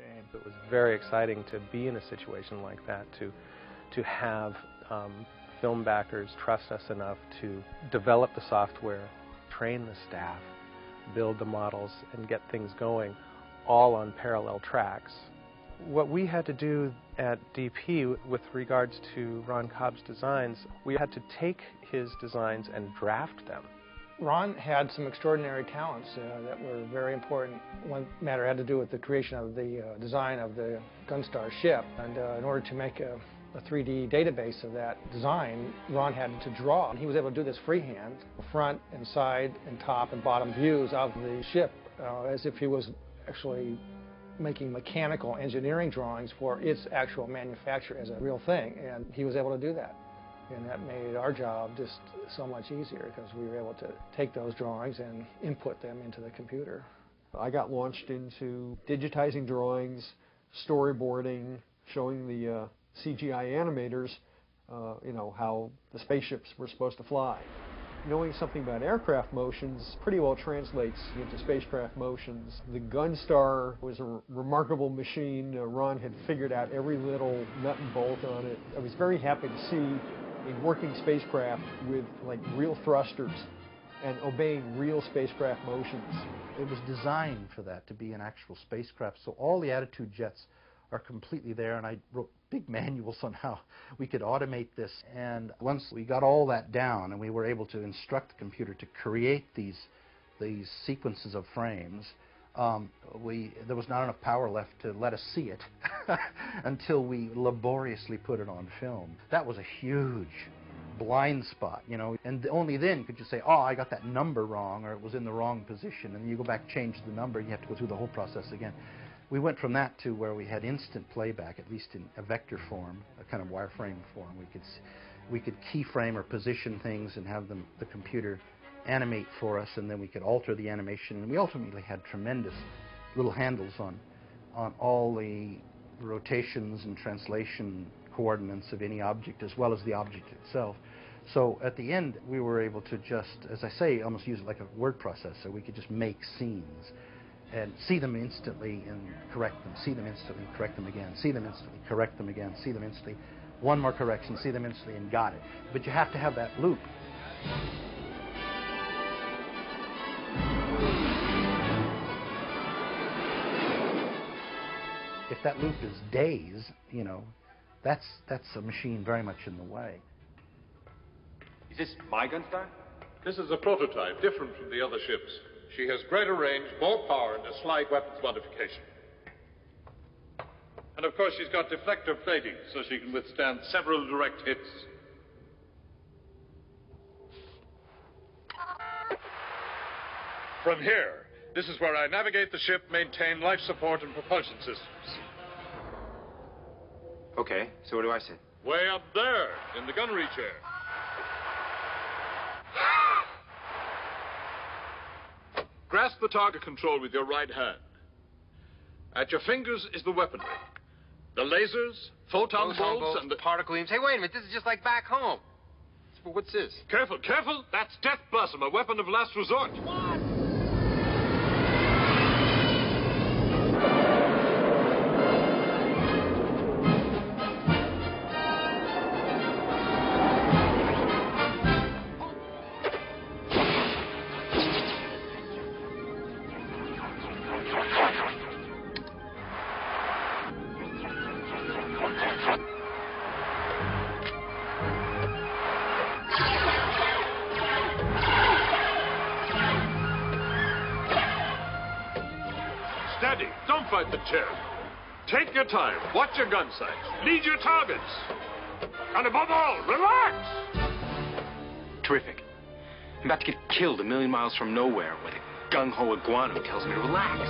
shame. It was very exciting to be in a situation like that, to have film backers trust us enough to develop the software, train the staff, build the models, and get things going all on parallel tracks. What we had to do at DP with regards to Ron Cobb's designs, we had to take his designs and draft them. Ron had some extraordinary talents that were very important. One matter had to do with the creation of the design of the Gunstar ship, and in order to make a 3D database of that design, Ron had to draw. He was able to do this freehand, front and side and top and bottom views of the ship, as if he was actually making mechanical engineering drawings for its actual manufacture as a real thing, and he was able to do that. And that made our job just so much easier because we were able to take those drawings and input them into the computer. I got launched into digitizing drawings, storyboarding, showing the CGI animators, how the spaceships were supposed to fly. Knowing something about aircraft motions pretty well translates into spacecraft motions. The Gunstar was a remarkable machine. Ron had figured out every little nut and bolt on it. I was very happy to see a working spacecraft with real thrusters and obeying real spacecraft motions. It was designed for that, to be an actual spacecraft, so all the attitude jets are completely there, and I wrote big manuals on how we could automate this. And once we got all that down and we were able to instruct the computer to create these sequences of frames, there was not enough power left to let us see it until we laboriously put it on film. That was a huge blind spot, and only then could you say, oh, I got that number wrong, or it was in the wrong position, and you go back, change the number, and you have to go through the whole process again. We went from that to where we had instant playback, at least in a vector form, a kind of wireframe form. We could keyframe or position things and have the computer animate for us, and then we could alter the animation. And we ultimately had tremendous little handles on all the rotations and translation coordinates of any object, as well as the object itself. So at the end, we were able to just, as I say, almost use it like a word processor. We could just make scenes and see them instantly and correct them, see them instantly and correct them again, see them instantly, correct them again, see them instantly, one more correction, see them instantly, and got it. But you have to have that loop. If that loop is days, that's a machine very much in the way. Is this my Gunstar? This is a prototype, different from the other ships. She has greater range, more power, and a slight weapons modification. And of course, she's got deflector plating, so she can withstand several direct hits. From here, this is where I navigate the ship, maintain life support and propulsion systems. Okay, so where do I sit? Way up there, in the gunnery chair. Grasp the target control with your right hand. At your fingers is the weaponry. The lasers, photon bolts, and the particle beams. Hey, wait a minute, this is just like back home. What's this? Careful, careful! That's Death Blossom, a weapon of last resort. What? Steady. Don't fight the chair. Take your time. Watch your gun sights. Lead your targets. And above all, relax! Terrific. I'm about to get killed a million miles from nowhere with a gung-ho iguana who tells me to relax.